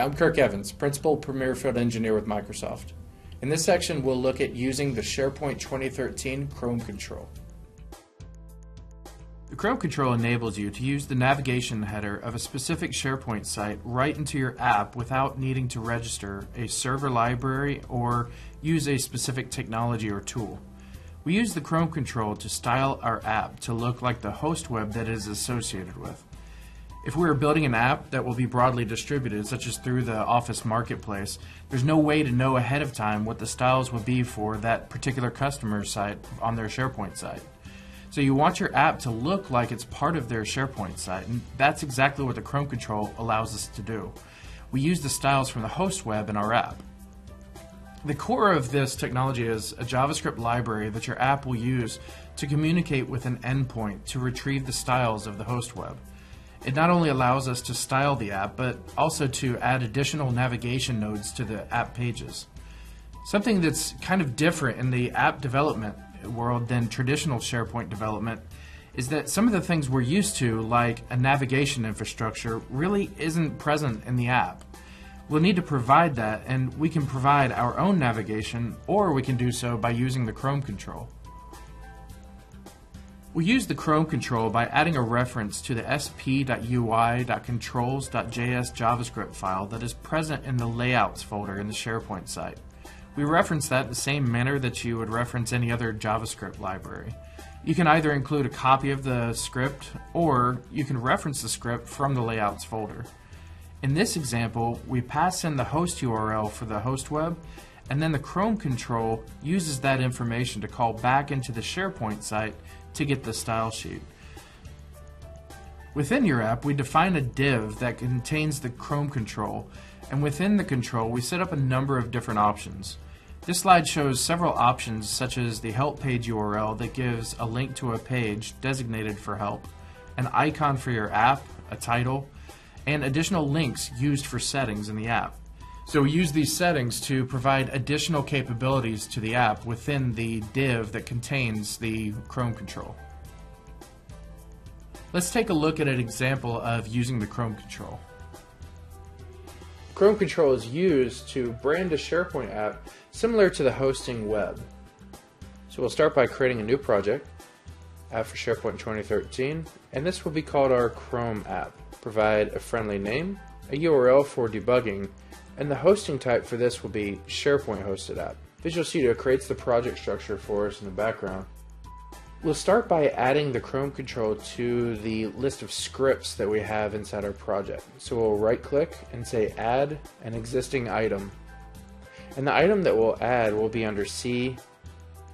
I'm Kirk Evans, Principal Premier Field Engineer with Microsoft. In this section, we'll look at using the SharePoint 2013 Chrome control. The Chrome control enables you to use the navigation header of a specific SharePoint site right into your app without needing to register a server library or use a specific technology or tool. We use the Chrome control to style our app to look like the host web that it is associated with. If we are building an app that will be broadly distributed, such as through the Office Marketplace, there's no way to know ahead of time what the styles will be for that particular customer site on their SharePoint site. So you want your app to look like it's part of their SharePoint site, and that's exactly what the Chrome control allows us to do. We use the styles from the host web in our app. The core of this technology is a JavaScript library that your app will use to communicate with an endpoint to retrieve the styles of the host web. It not only allows us to style the app, but also to add additional navigation nodes to the app pages. Something that's kind of different in the app development world than traditional SharePoint development is that some of the things we're used to, like a navigation infrastructure, really isn't present in the app. We'll need to provide that, and we can provide our own navigation, or we can do so by using the Chrome control. We use the Chrome control by adding a reference to the sp.ui.controls.js JavaScript file that is present in the Layouts folder in the SharePoint site. We reference that in the same manner that you would reference any other JavaScript library. You can either include a copy of the script, or you can reference the script from the Layouts folder. In this example, we pass in the host URL for the host web, and then the Chrome control uses that information to call back into the SharePoint site to get the style sheet. Within your app, we define a div that contains the Chrome control, and within the control, we set up a number of different options. This slide shows several options, such as the help page URL that gives a link to a page designated for help, an icon for your app, a title, and additional links used for settings in the app. So we use these settings to provide additional capabilities to the app within the div that contains the Chrome control. Let's take a look at an example of using the Chrome control. Chrome control is used to brand a SharePoint app similar to the hosting web. So we'll start by creating a new project, app for SharePoint 2013, and this will be called our Chrome app. Provide a friendly name, a URL for debugging, and the hosting type for this will be SharePoint hosted app. Visual Studio creates the project structure for us in the background. We'll start by adding the Chrome control to the list of scripts that we have inside our project. So we'll right click and say add an existing item. And the item that we'll add will be under C,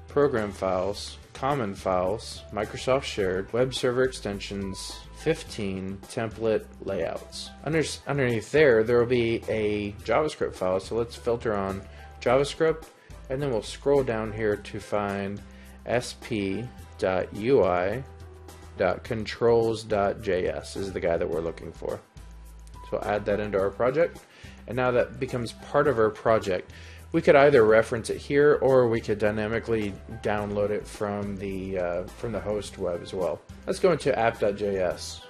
Program Files, Common Files, Microsoft Shared, Web Server Extensions, 15, Template, Layouts. Underneath there will be a JavaScript file, so let's filter on JavaScript, and then we'll scroll down here to find sp.ui.controls.js is the guy that we're looking for. So we'll add that into our project, and now that becomes part of our project. We could either reference it here, or we could dynamically download it from the host web as well. Let's go into app.js.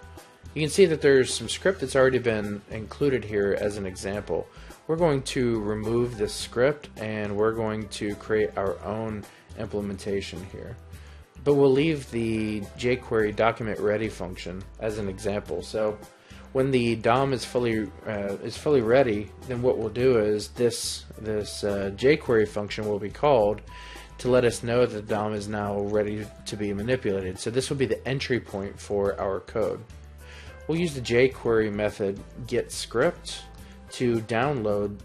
You can see that there's some script that's already been included here as an example. We're going to remove this script, and we're going to create our own implementation here. But we'll leave the jQuery document ready function as an example. So when the DOM is fully ready, then what we'll do is this jQuery function will be called to let us know that the DOM is now ready to be manipulated. So this will be the entry point for our code. We'll use the jQuery method getScript to download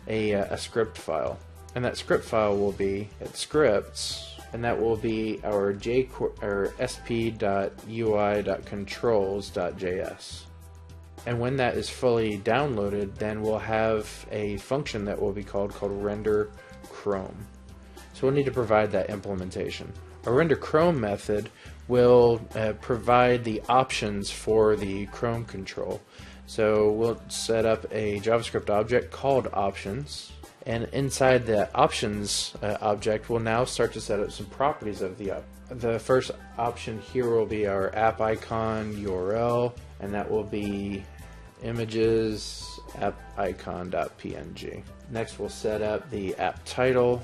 a script file, and that script file will be at scripts, and that will be our sp.ui.controls.js. And when that is fully downloaded, then we'll have a function that will be called render Chrome. So we'll need to provide that implementation. Our render Chrome method will provide the options for the Chrome control. So we'll set up a JavaScript object called options, and inside the options object we'll now start to set up some properties of the app. The first option here will be our app icon URL, and that will be images app icon.png. Next we'll set up the app title,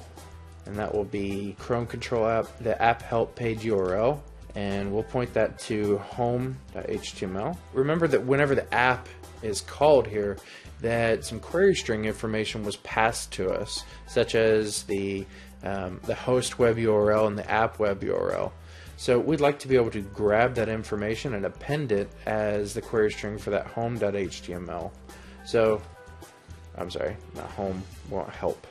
and that will be Chrome Control App, the app help page URL, and we'll point that to home.html. Remember that whenever the app is called here, that some query string information was passed to us, such as the host web URL and the app web URL. So we'd like to be able to grab that information and append it as the query string for that home.html. So, I'm sorry, not home, we want help.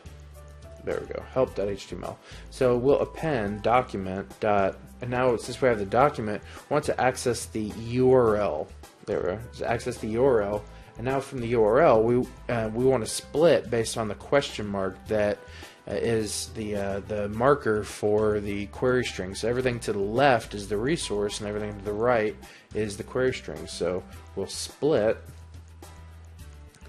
There we go, help.html. So we'll append document dot, and now since we have the document, we want to access the URL. There we go, so access the URL, and now from the URL, we want to split based on the question mark that is the marker for the query string. So everything to the left is the resource, and everything to the right is the query string. So we'll split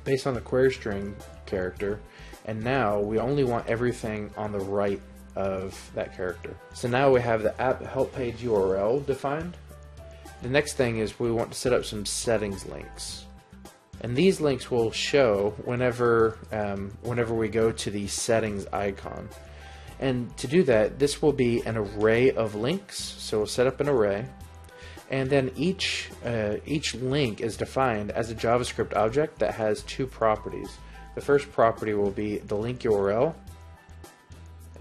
based on the query string character, and now we only want everything on the right of that character. So now we have the app help page URL defined. The next thing is we want to set up some settings links. And these links will show whenever we go to the settings icon. And to do that, this will be an array of links. So we'll set up an array, and then each link is defined as a JavaScript object that has two properties. The first property will be the link URL,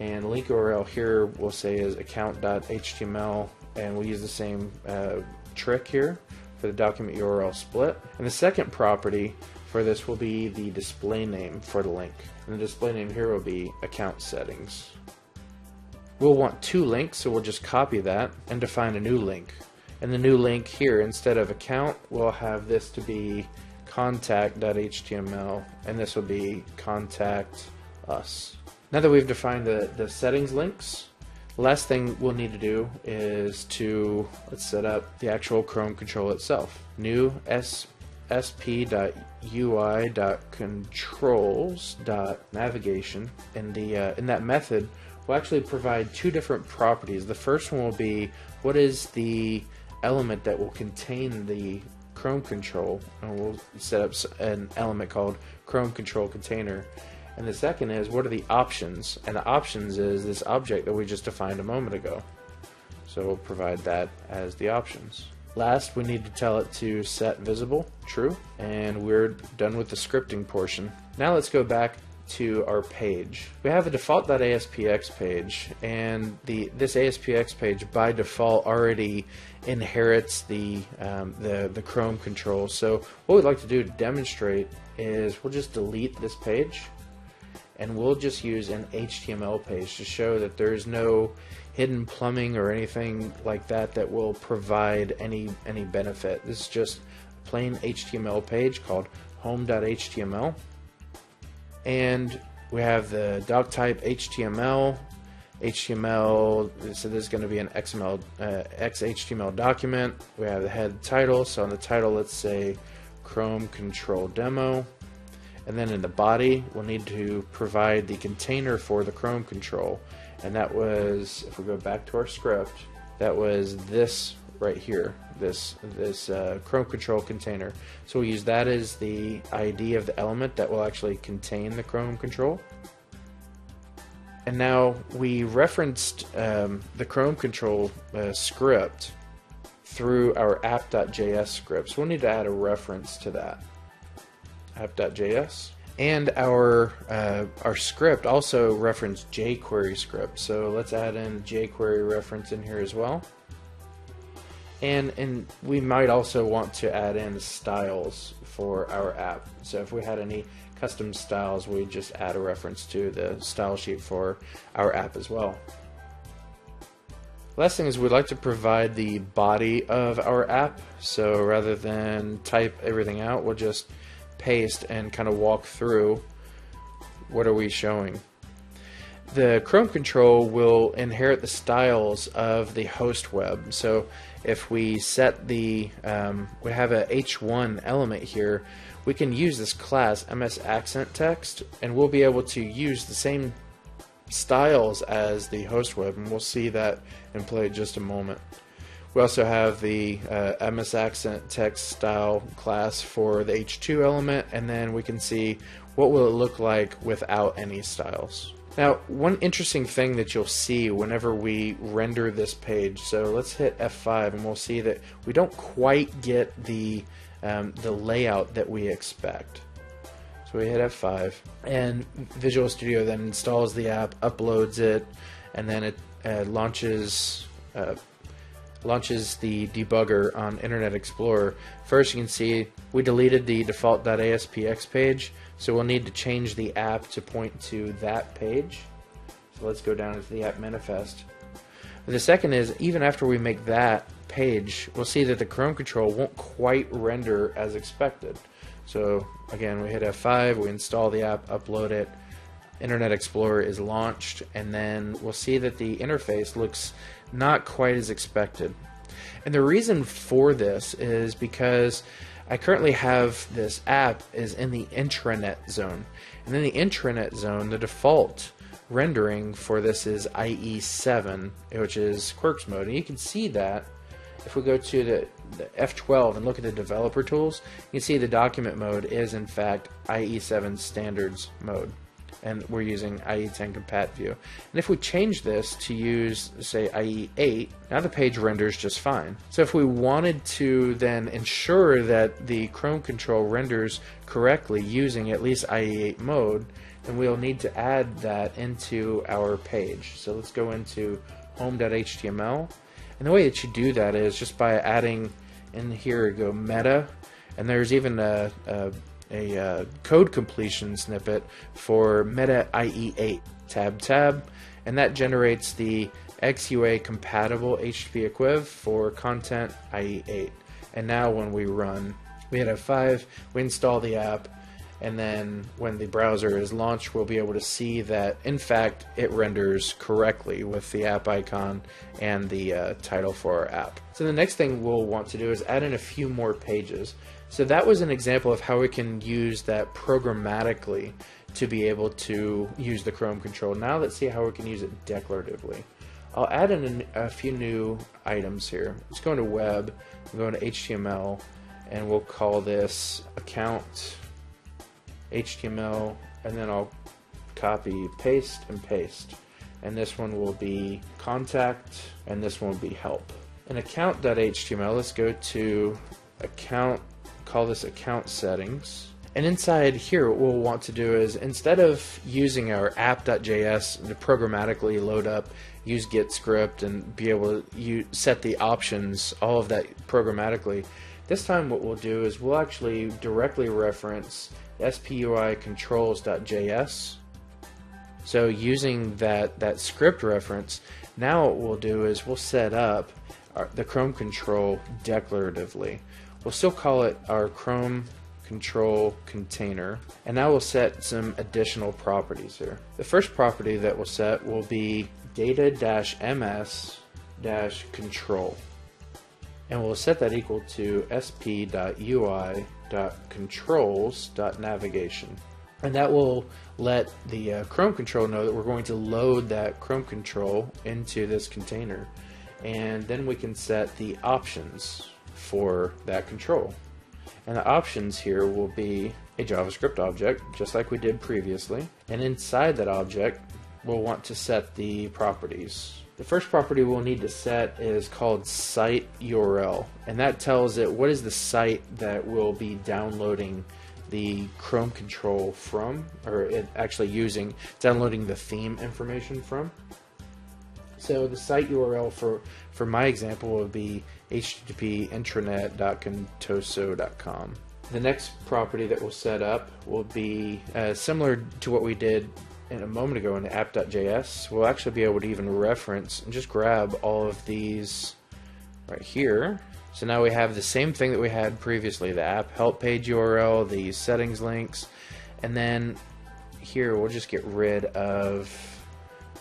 and the link URL here we'll say is account.html, and we'll use the same trick here for the document URL split. And the second property for this will be the display name for the link, and the display name here will be account settings. We'll want two links, so we'll just copy that and define a new link. And the new link here, instead of account, we'll have this to be contact.html, and this will be contact us. Now that we've defined the settings links, the last thing we'll need to do is let's set up the actual Chrome control itself. New sp.ui.controls.navigation. In that method, we'll actually provide two different properties. The first one will be what is the element that will contain the Chrome control, and we'll set up an element called Chrome control container. And the second is what are the options, and the options is this object that we just defined a moment ago. So we'll provide that as the options. Last, we need to tell it to set visible true, and we're done with the scripting portion. Now let's go back to our page. We have a default.aspx page, and this ASPX page by default already inherits the Chrome control. So what we'd like to do to demonstrate is we'll just delete this page, and we'll just use an HTML page to show that there's no hidden plumbing or anything like that that will provide any benefit. This is just a plain HTML page called home.html, and we have the doc type HTML, so this is going to be an XHTML document. We have the head title, so on the title let's say Chrome Control Demo. And then in the body, we'll need to provide the container for the Chrome control. And that was, if we go back to our script, that was this right here, this Chrome control container. So we'll use that as the ID of the element that will actually contain the Chrome control. And now we referenced the Chrome control script through our app.js script. So we'll need to add a reference to that. App.js, and our script also referenced jQuery script, so let's add in jQuery reference in here as well. And we might also want to add in styles for our app. So if we had any custom styles, we'd just add a reference to the style sheet for our app as well. Last thing is we'd like to provide the body of our app, so rather than type everything out, we'll just paste and kind of walk through what are we showing. The Chrome control will inherit the styles of the host web. So if we set we have a h1 element here, we can use this class MS Accent Text, and we'll be able to use the same styles as the host web, and we'll see that in play in just a moment. We also have the MS Accent text style class for the H2 element, and then we can see what will it look like without any styles. Now, one interesting thing that you'll see whenever we render this page, so let's hit F5 and we'll see that we don't quite get the layout that we expect. So we hit F5 and Visual Studio then installs the app, uploads it, and then it launches the debugger on Internet Explorer. First, you can see we deleted the default.aspx page, so we'll need to change the app to point to that page. So let's go down into the app manifest. The second is, even after we make that page, we'll see that the Chrome control won't quite render as expected. So again, we hit F5, we install the app, upload it, Internet Explorer is launched, and then we'll see that the interface looks not quite as expected. And the reason for this is because I currently have this app is in the intranet zone. And in the intranet zone, the default rendering for this is IE7, which is Quirks mode. And you can see that if we go to the F12 and look at the developer tools, you can see the document mode is in fact IE7 standards mode. And we're using IE10 compat view. And if we change this to use, say, IE8, now the page renders just fine. So if we wanted to then ensure that the Chrome control renders correctly using at least IE8 mode, then we'll need to add that into our page. So let's go into home.html. And the way that you do that is just by adding in here, go meta, and there's even a code completion snippet for meta IE8 tab, and that generates the XUA compatible HTTP equiv for content IE8. And now when we run, we hit F5, we install the app, and then when the browser is launched, we'll be able to see that in fact it renders correctly with the app icon and the title for our app. So the next thing we'll want to do is add in a few more pages. So that was an example of how we can use that programmatically to be able to use the Chrome control. Now let's see how we can use it declaratively. I'll add in a few new items here. Let's go into web, go into HTML, and we'll call this account HTML, and then I'll copy, paste, and paste. And this one will be contact, and this one will be help. In account.html, let's go to account, call this account settings. And inside here, what we'll want to do is, instead of using our app.js to programmatically load up, use git script, and be able to set the options, all of that programmatically, this time what we'll do is we'll actually directly reference SPUI controls.js. So using that script reference, now what we'll do is we'll set up the Chrome control declaratively. We'll still call it our Chrome control container, and now we'll set some additional properties here. The first property that we'll set will be data-ms-control, and we'll set that equal to sp.ui.controls.navigation, and that will let the Chrome control know that we're going to load that Chrome control into this container, and then we can set the options for that control. And the options here will be a JavaScript object, just like we did previously, and inside that object we'll want to set the properties. The first property we'll need to set is called site URL, and that tells it what is the site that we'll be downloading the Chrome control from, or it actually downloading the theme information from. So the site URL for my example would be http intranet.contoso.com. The next property that we'll set up will be similar to what we did a moment ago in the app.js. We'll actually be able to even reference and just grab all of these right here. So now we have the same thing that we had previously, the app help page URL, the settings links, and then here we'll just get rid of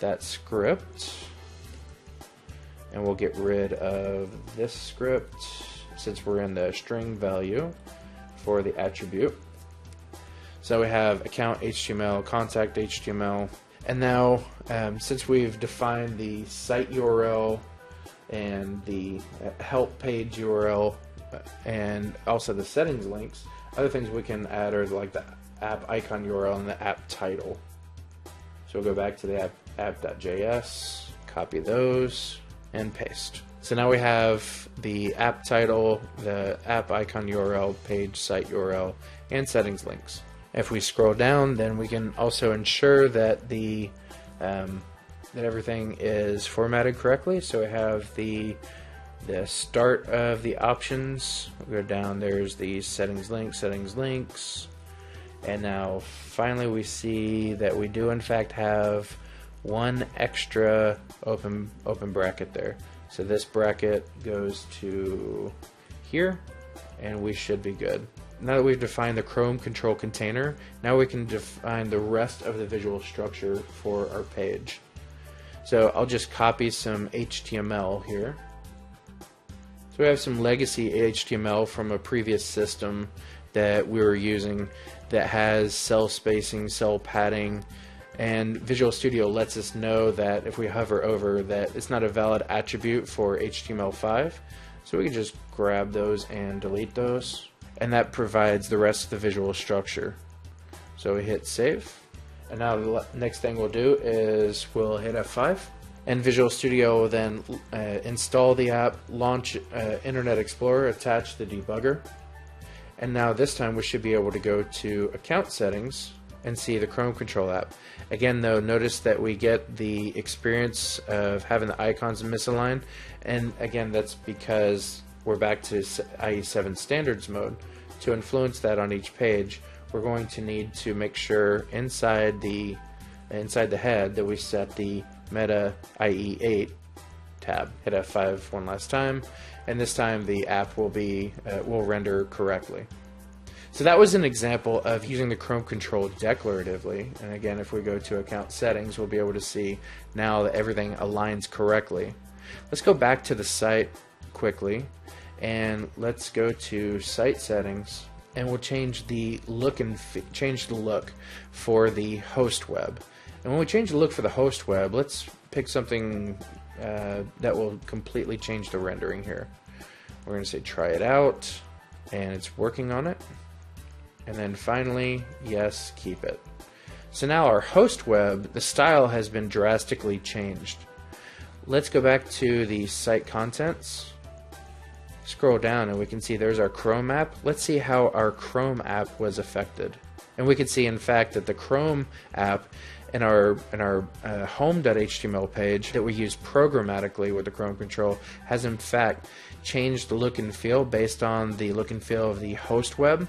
that script, and we'll get rid of this script since we're in the string value for the attribute. So we have account HTML, contact HTML, and now since we've defined the site URL and the help page URL, and also the settings links. Other things we can add are like the app icon URL and the app title. So we'll go back to the app.js, copy those, and paste. So now we have the app title, the app icon URL, page site URL, and settings links. If we scroll down, then we can also ensure that that everything is formatted correctly. So we have the start of the options. We'll go down, there's the settings links, and now finally we see that we do in fact have one extra open bracket there. So this bracket goes to here, and we should be good. Now that we've defined the Chrome control container, now we can define the rest of the visual structure for our page. So I'll just copy some HTML here. So we have some legacy HTML from a previous system that we were using that has cell spacing, cell padding, and Visual Studio lets us know that if we hover over that it's not a valid attribute for HTML5. So we can just grab those and delete those, and that provides the rest of the visual structure. So we hit save, and now the next thing we'll do is we'll hit F5, and Visual Studio will then install the app, launch Internet Explorer, attach the debugger, and now this time we should be able to go to account settings and see the Chrome control app. Again though, notice that we get the experience of having the icons misaligned, and again that's because we're back to IE7 standards mode. To influence that on each page, we're going to need to make sure inside the head that we set the Meta IE8 tab. Hit F5 one last time, and this time the app will will render correctly. So that was an example of using the Chrome control declaratively, and again if we go to account settings we'll be able to see now that everything aligns correctly. Let's go back to the site quickly, and let's go to site settings, and we'll change the look for the host web. And when we change the look for the host web, let's pick something that will completely change the rendering here. We're going to say try it out, and it's working on it. And then finally, yes, keep it. So now our host web, the style has been drastically changed. Let's go back to the site contents, scroll down, and we can see there's our Chrome app. Let's see how our Chrome app was affected. And we can see in fact that the Chrome app in our home.html page that we use programmatically with the Chrome control has in fact changed the look and feel based on the look and feel of the host web.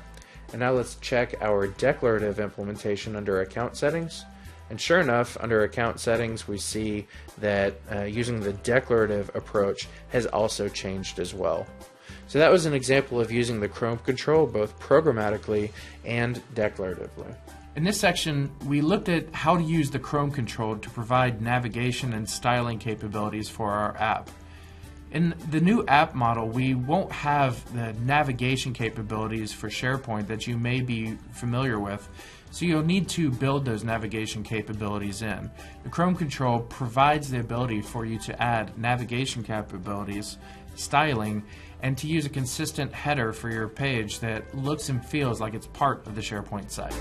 And now let's check our declarative implementation under account settings. And sure enough, under account settings, we see that using the declarative approach has also changed as well. So that was an example of using the Chrome control both programmatically and declaratively. In this section, we looked at how to use the Chrome control to provide navigation and styling capabilities for our app. In the new app model, we won't have the navigation capabilities for SharePoint that you may be familiar with, so you'll need to build those navigation capabilities in. The Chrome control provides the ability for you to add navigation capabilities, styling, and to use a consistent header for your page that looks and feels like it's part of the SharePoint site.